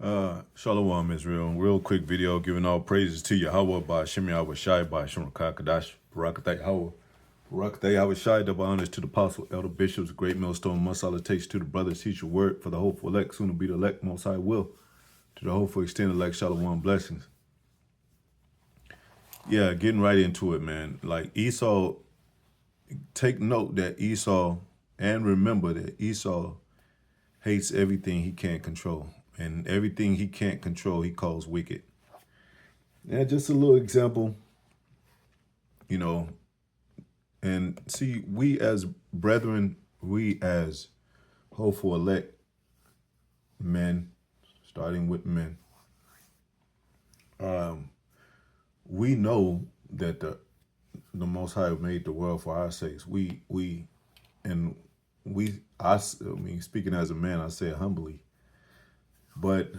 Shalom Israel. Real quick video giving all praises to Yahweh by Shem Yahweh Shai by Shem Kadash. Barakatay Yahweh. Barakatay Yahweh Shai. Double honors to the apostle, elder bishops, great millstone, much salutation to the brothers, teacher word for the hopeful elect, soon to be the elect, most high will. To the hopeful extended elect, shalom blessings. Yeah, getting right into it, man. Like Esau, take note that Esau, and remember that Esau hates everything he can't control. And everything he can't control, he calls wicked. Yeah, just a little example, you know, and see, we as brethren, we as hopeful elect men, starting with men, we know that the Most High made the world for our sakes. And I mean, speaking as a man, I say it humbly, but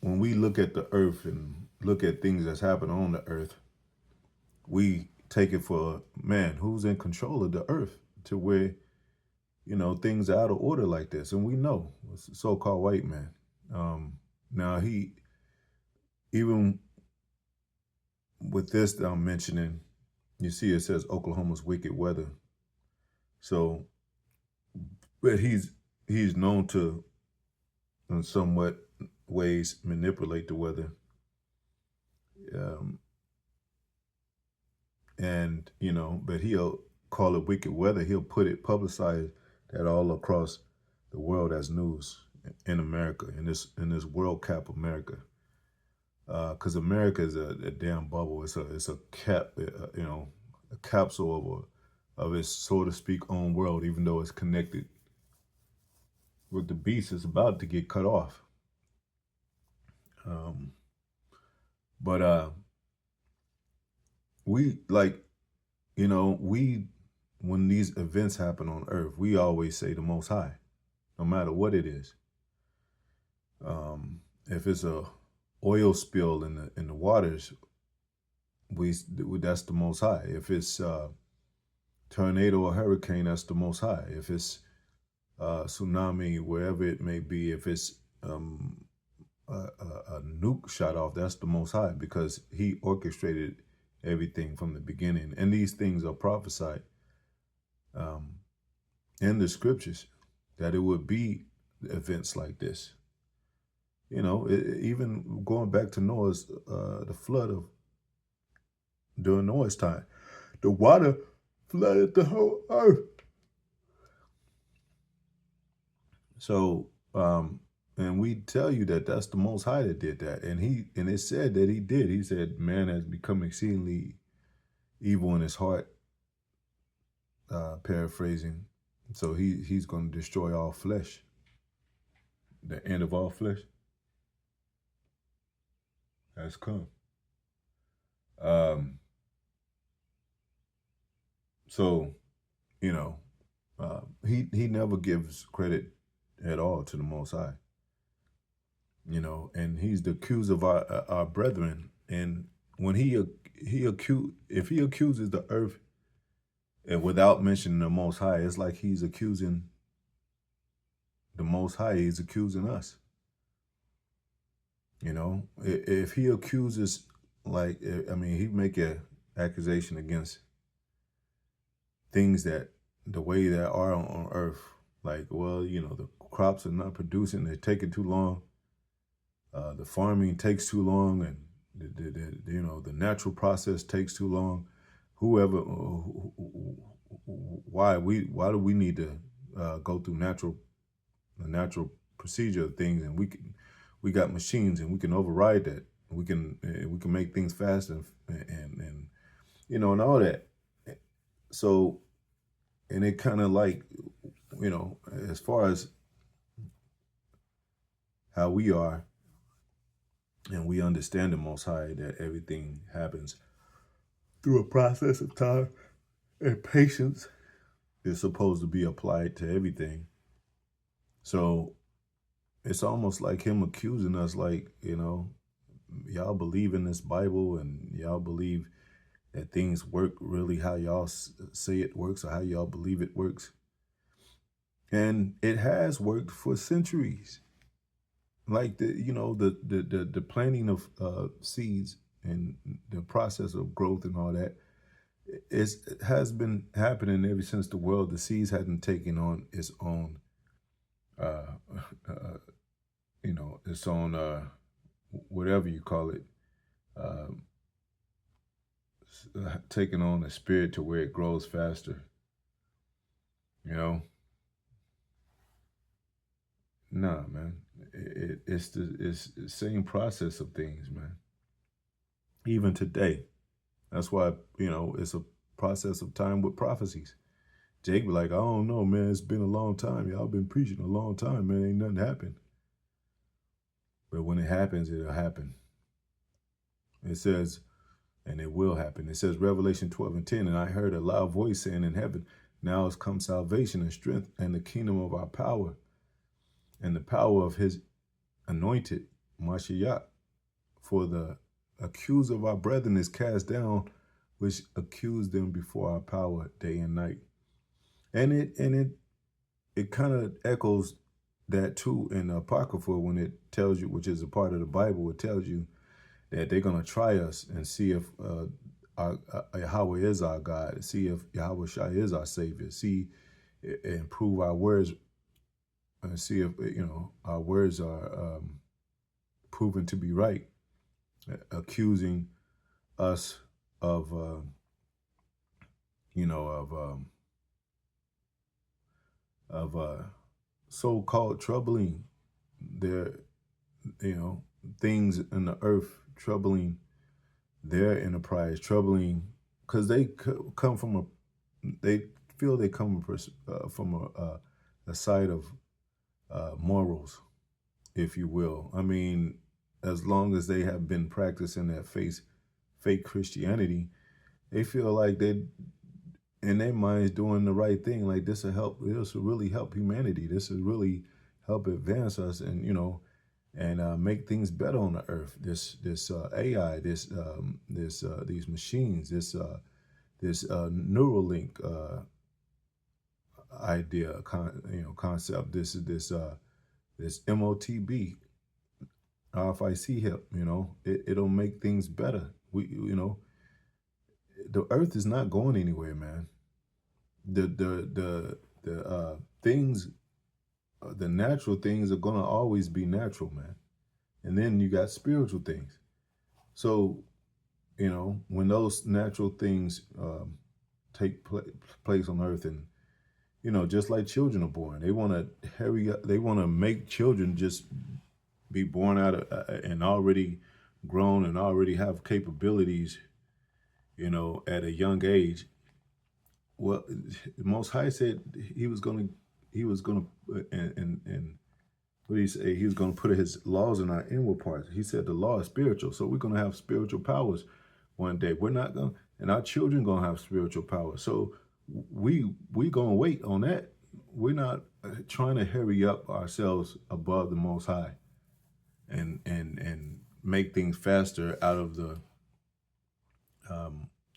when we look at the earth and look at things that's happened on the earth, we take it for, man, who's in control of the earth to where, things are out of order like this. And we know it's a so-called white man. Now even with this that I'm mentioning, you see it says Oklahoma's wicked weather. So, but he's known to, in somewhat ways, manipulate the weather. And, but he'll call it wicked weather. He'll publicize that all across the world as news in America, in this world cap America. Because America is a damn bubble. It's a cap, a capsule of its, so to speak, own world, even though it's connected with the beast. It's about to get cut off. But we when these events happen on earth, we always say the Most High, no matter what it is. If it's a oil spill in the waters, that's the Most High. If it's a tornado or hurricane, that's the Most High. If it's tsunami, wherever it may be, if it's a nuke shot off, that's the Most High, because he orchestrated everything from the beginning. And these things are prophesied in the scriptures, that it would be events like this. Even going back to Noah's, the flood during Noah's time, the water flooded the whole earth. So, and we tell you that that's the Most High that did that. And it said that he did. He said, man has become exceedingly evil in his heart, paraphrasing. So he's going to destroy all flesh, the end of all flesh has come. So, he never gives credit at all to the Most High, and he's the accuser of our brethren. And when if he accuses the earth and without mentioning the Most High, it's like he's accusing the Most High. He's accusing us. If he accuses, he make an accusation against things that the way that are on earth, like, well, the crops are not producing, they're taking too long, the farming takes too long, and the natural process takes too long. Why do we need to go through the natural procedure of things? And we got machines, and we can override that. We can make things fast and and all that. So, and it kind of like, as far as how we are, and we understand the Most High, that everything happens through a process of time, and patience is supposed to be applied to everything. So it's almost like him accusing us, like, y'all believe in this Bible, and y'all believe that things work really how y'all say it works, or how y'all believe it works. And it has worked for centuries. like the planting of seeds and the process of growth and all that it has been happening ever since the world. The seeds hadn't taken on its own, uh, uh, its own, whatever you call it, uh, taking on a spirit to where it grows faster. You know, nah, man. It's the same process of things, man. Even today, that's why it's a process of time with prophecies. Jake be like, I don't know, man. It's been a long time. Y'all been preaching a long time, man. Ain't nothing happened. But when it happens, it'll happen. It says, and it will happen. It says Revelation 12:10, and I heard a loud voice saying in heaven, now has come salvation and strength and the kingdom of our power and the power of his anointed, Mashiach. For the accuser of our brethren is cast down, which accused them before our power day and night. And it kind of echoes that too in the Apocrypha when it tells you, which is a part of the Bible, it tells you that they're going to try us and see if Yahweh is our God, see if Yahweh Shai is our Savior, see and prove our words, and see if our words are proven to be right, accusing us of so-called troubling their things in the earth, troubling their enterprise, troubling because they come from they feel they come from a side of morals, if you will. I mean, as long as they have been practicing that fake Christianity, they feel like they in their minds doing the right thing. Like this will really help humanity. This will really help advance us and and make things better on the earth. This AI, these machines, this Neuralink concept. This MOTB, RFIC help. It'll make things better. The earth is not going anywhere, man. The things, the natural things are gonna always be natural, man. And then you got spiritual things. So, when those natural things take place on earth, and just like children are born, they want to hurry up. They want to make children just be born out of and already grown and already have capabilities, at a young age. Well, the Most High said he was gonna, and what did he say? He was gonna put his laws in our inward parts. He said the law is spiritual, so we're gonna have spiritual powers one day. We're not gonna, and our children gonna have spiritual powers. So we gonna wait on that. We're not trying to hurry up ourselves above the Most High, and make things faster out of the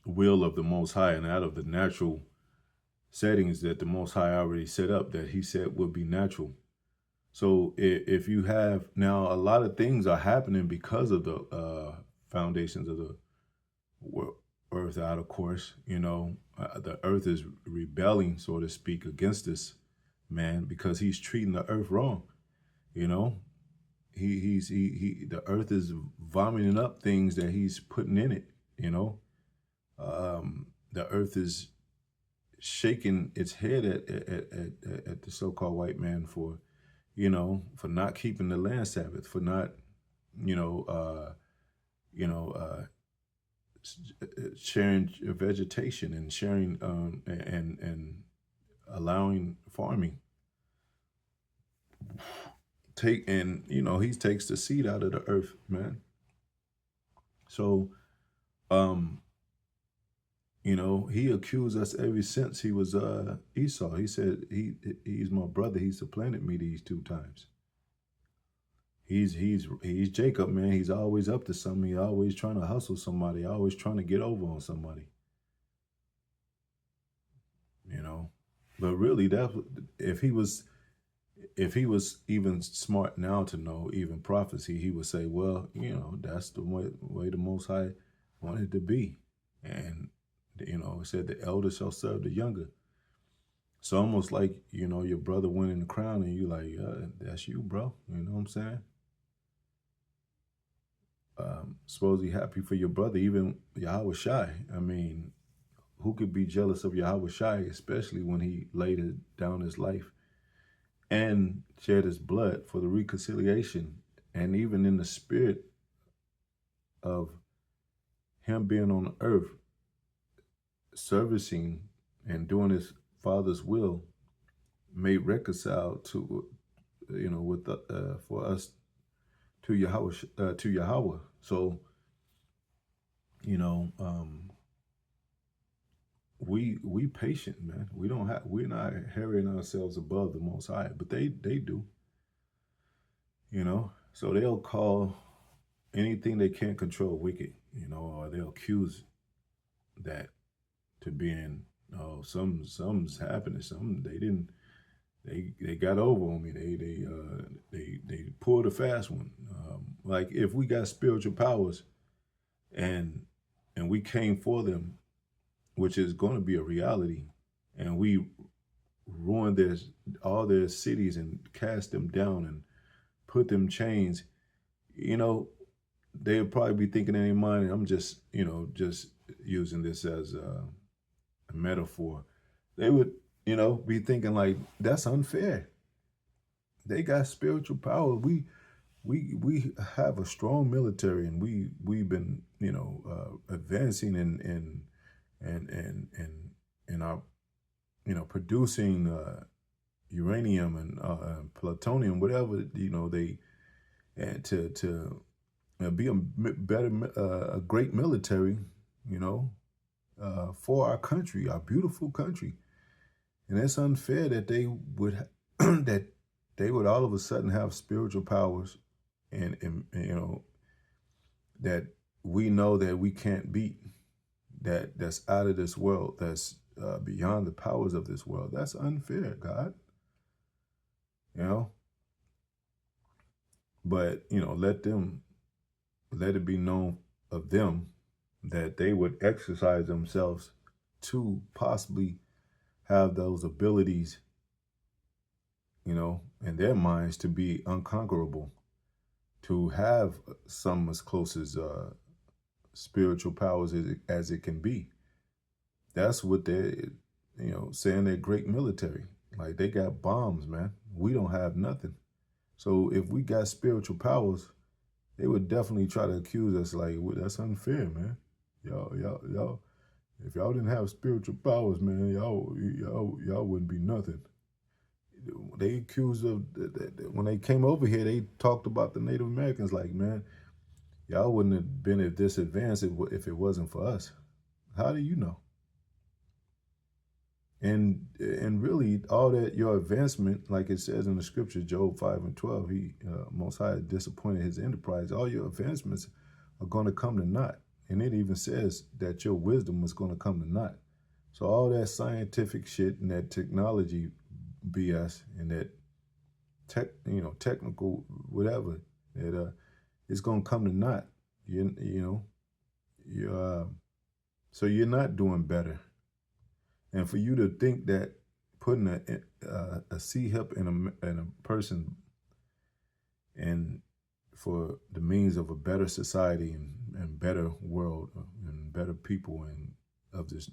will of the Most High and out of the natural settings that the Most High already set up, that he said would be natural. So if you have now, a lot of things are happening because of the foundations of the earth out of course. The earth is rebelling, so to speak, against this man because he's treating the earth wrong. The earth is vomiting up things that he's putting in it. The earth is shaking its head at the so-called white man for not keeping the land Sabbath, for not sharing vegetation and sharing and allowing farming. He takes the seed out of the earth, man. So he accused us ever since he was Esau. He said he's my brother. He supplanted me these 2 times. He's Jacob, man. He's always up to something. He's always trying to hustle somebody. Always trying to get over on somebody. But really, if he was if he was even smart now to know even prophecy, he would say, well, that's the way the Most High wanted to be. And, it said the elder shall serve the younger. So almost like, your brother winning the crown and you like, that's you, bro. You know what I'm saying? Supposedly happy for your brother, even Yahweh Shai. I mean, who could be jealous of Yahweh Shai, especially when he laid down his life and shed his blood for the reconciliation, and even in the spirit of him being on earth, servicing and doing his Father's will, made reconciled to, with for us to Yahweh. So, we patient, man. We're not harrying ourselves above the Most High, but they do, So they'll call anything they can't control wicked, or they'll accuse that to being, oh, something's happening. Something they didn't. They got over on me. They pulled a fast one. Like if we got spiritual powers, and we came for them, which is going to be a reality, and we ruined all their cities and cast them down and put them chains, they'll probably be thinking in their mind, and I'm just using this as a metaphor. They would, be thinking like, that's unfair. They got spiritual power. We have a strong military, and we've been, advancing and our, producing uranium and plutonium, whatever, they, and to be a great military, for our country, our beautiful country. And it's unfair that they would that they would all of a sudden have spiritual powers, and that we know that we can't beat, that's out of this world, that's beyond the powers of this world. That's unfair, God. But let it be known of them that they would exercise themselves to possibly have those abilities, in their minds, to be unconquerable, to have some as close as spiritual powers as it can be. That's what they're, saying they're great military. Like they got bombs, man. We don't have nothing. So if we got spiritual powers, they would definitely try to accuse us like, well, that's unfair, man. Y'all. If y'all didn't have spiritual powers, man, y'all wouldn't be nothing. They accused of when they came over here, they talked about the Native Americans like, man, y'all wouldn't have been at this advanced if it wasn't for us. How do you know? And really, all that your advancement, like it says in the scripture, Job 5:12, he Most High disappointed his enterprise. All your advancements are going to come to naught. And it even says that your wisdom is going to come to naught. So all that scientific shit and that technology BS and that technical whatever, that it's going to come to naught. So you're not doing better. And for you to think that putting a C-hip in a person, and for the means of a better society and better world and better people, and of this,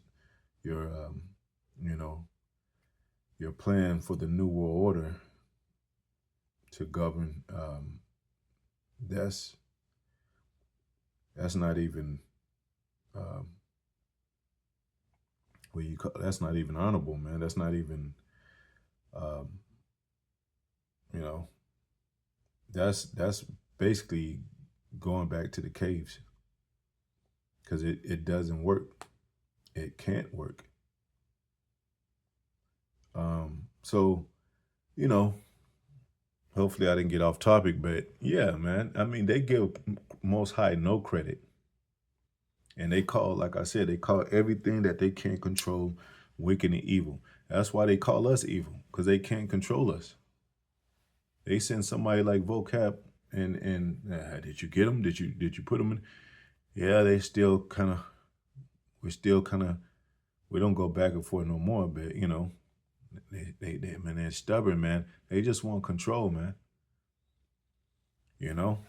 your your plan for the new world order to govern, that's not even that's not even honorable, man. That's not even that's basically going back to the caves, because it doesn't work. It can't work. So, hopefully I didn't get off topic, but yeah, man. I mean, they give Most High no credit. And they call, like I said, they call everything that they can't control wicked and evil. That's why they call us evil, because they can't control us. They send somebody like Vocab, and did you get them? Did you put them in? Yeah, they still kind of. We still kind of. We don't go back and forth no more. But man, they're stubborn, man. They just want control, man. You know,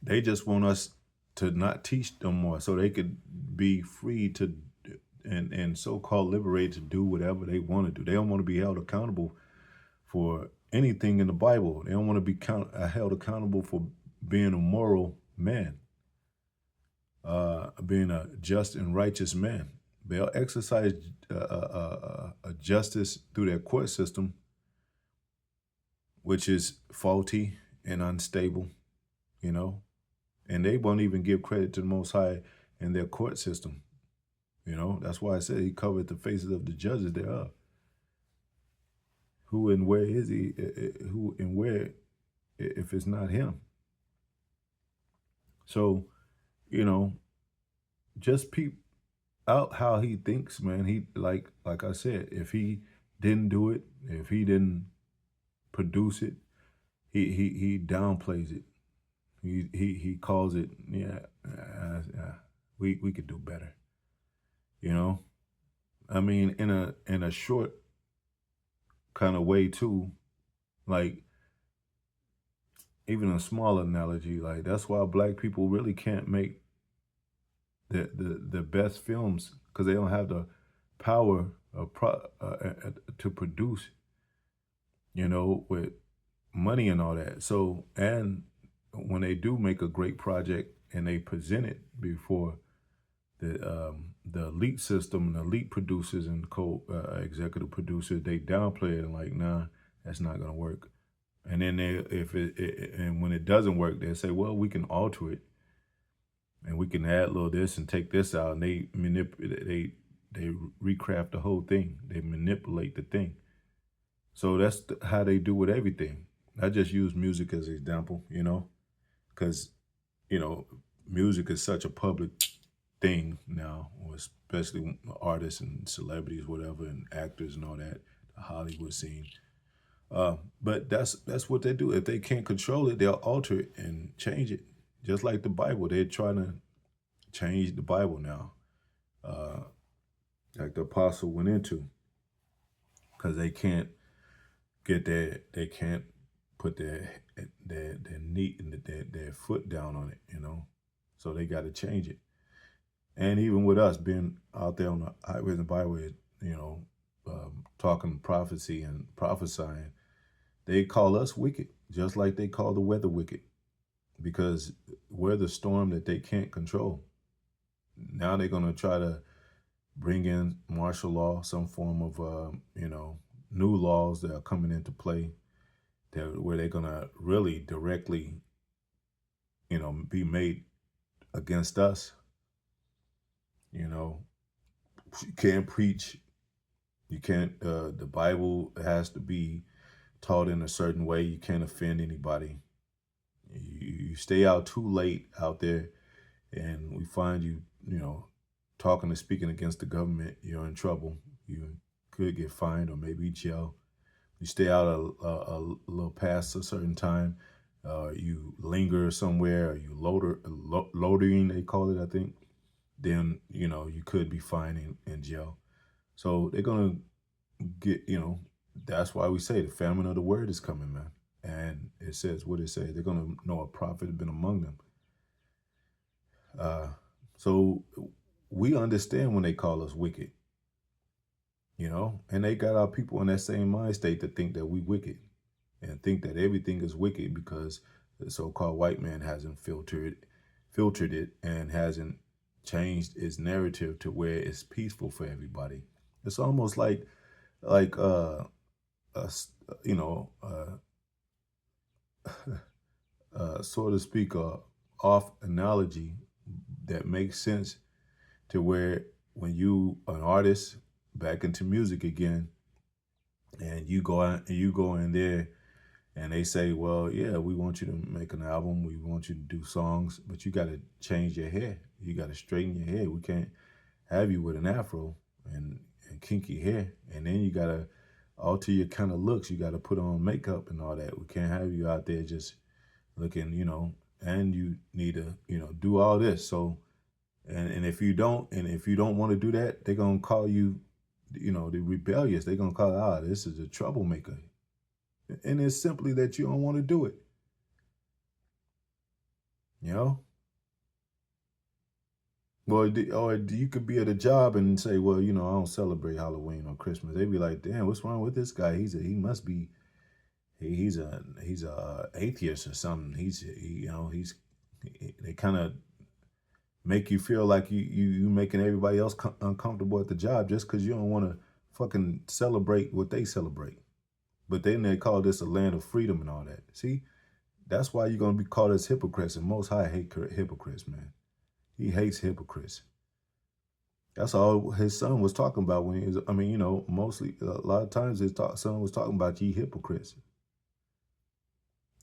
they just want us to not teach them more, so they could be free to and so-called liberated to do whatever they want to do. They don't want to be held accountable for anything in the Bible. They don't want to be held accountable for being a moral man, being a just and righteous man. They'll exercise a justice through their court system, which is faulty and unstable, and they won't even give credit to the Most High in their court system. That's why I said he covered the faces of the judges thereof. Who and where is he? Who and where, if it's not him? So, just peep out how he thinks, man. He like I said, if he didn't do it, if he didn't produce it, he downplays it. He calls it, we could do better. I mean, in a short kind of way too, like even a small analogy, like that's why black people really can't make the best films, because they don't have the power to produce, with money and all that. So, and when they do make a great project and they present it before the elite system, the elite producers and executive producers, they downplay it and like, nah, that's not gonna work. And then and when it doesn't work, they say, well, we can alter it, and we can add a little this and take this out, and they manipulate, they recraft the whole thing. They manipulate the thing. So that's how they do with everything. I just use music as an example, because music is such a public thing now, especially artists and celebrities, whatever, and actors and all that, the Hollywood scene. But that's what they do. If they can't control it, they'll alter it and change it. Just like the Bible, they're trying to change the Bible now, like the apostle went into, because they can't they can't put their foot down on it, So they got to change it. And even with us being out there on the highways and byways, talking prophecy and prophesying, they call us wicked, just like they call the weather wicked, because we're the storm that they can't control. Now they're going to try to bring in martial law, some form of, new laws that are coming into play, where they're going to really directly, be made against us. You can't preach. You can't, the Bible has to be taught in a certain way. You can't offend anybody. You stay out too late out there, and we find you, talking and speaking against the government, you're in trouble. You could get fined or maybe jail. You stay out a little past a certain time, you linger somewhere, or you loitering, they call it, I think, then, you could be fined in jail. So they're going to get, that's why we say the famine of the word is coming, man. And it says what it says. They're going to know a prophet has been among them. So we understand when they call us wicked, and they got our people in that same mind state to think that we wicked and think that everything is wicked because the so-called white man hasn't filtered it and hasn't changed its narrative to where it's peaceful for everybody. It's almost like so to speak, off analogy that makes sense, to where when you an artist back into music again, and you go out and you go in there and they say, well, yeah, we want you to make an album, we want you to do songs, but you got to change your hair, you got to straighten your hair. We can't have you with an afro and kinky hair, and then you got to alter your kind of looks. You got to put on makeup and all that. We can't have you out there just looking, and you need to, do all this. So, and if you don't want to do that, they're going to call you, the rebellious. They're going to call, this is a troublemaker. And it's simply that you don't want to do it. Or you could be at a job and say, well, I don't celebrate Halloween or Christmas. They'd be like, damn, what's wrong with this guy? He's a atheist or something. They kind of make you feel like you making everybody else uncomfortable at the job just because you don't want to fucking celebrate what they celebrate. But then they call this a land of freedom and all that. See, that's why you're going to be called as hypocrites. And Most High hate hypocrites, man. He hates hypocrites. That's all his son was talking about when he was, mostly, a lot of times his son was talking about ye hypocrites.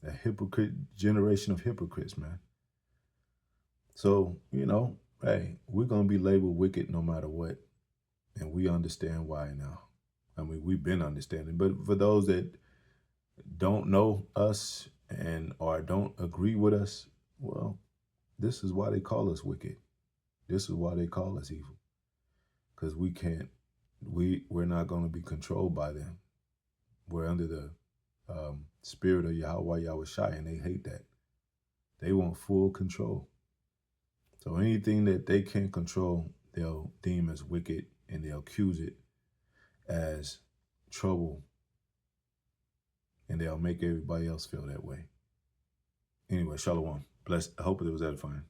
A hypocrite generation of hypocrites, man. So, hey, we're going to be labeled wicked no matter what. And we understand why now. We've been understanding. But for those that don't know us or don't agree with us, well, this is why they call us wicked. This is why they call us evil. Because we're not going to be controlled by them. We're under the spirit of Yahweh Yahushai, and they hate that. They want full control. So anything that they can't control, they'll deem as wicked, and they'll accuse it as trouble, and they'll make everybody else feel that way. Anyway, Shalom. Bless. I hope it was edifying.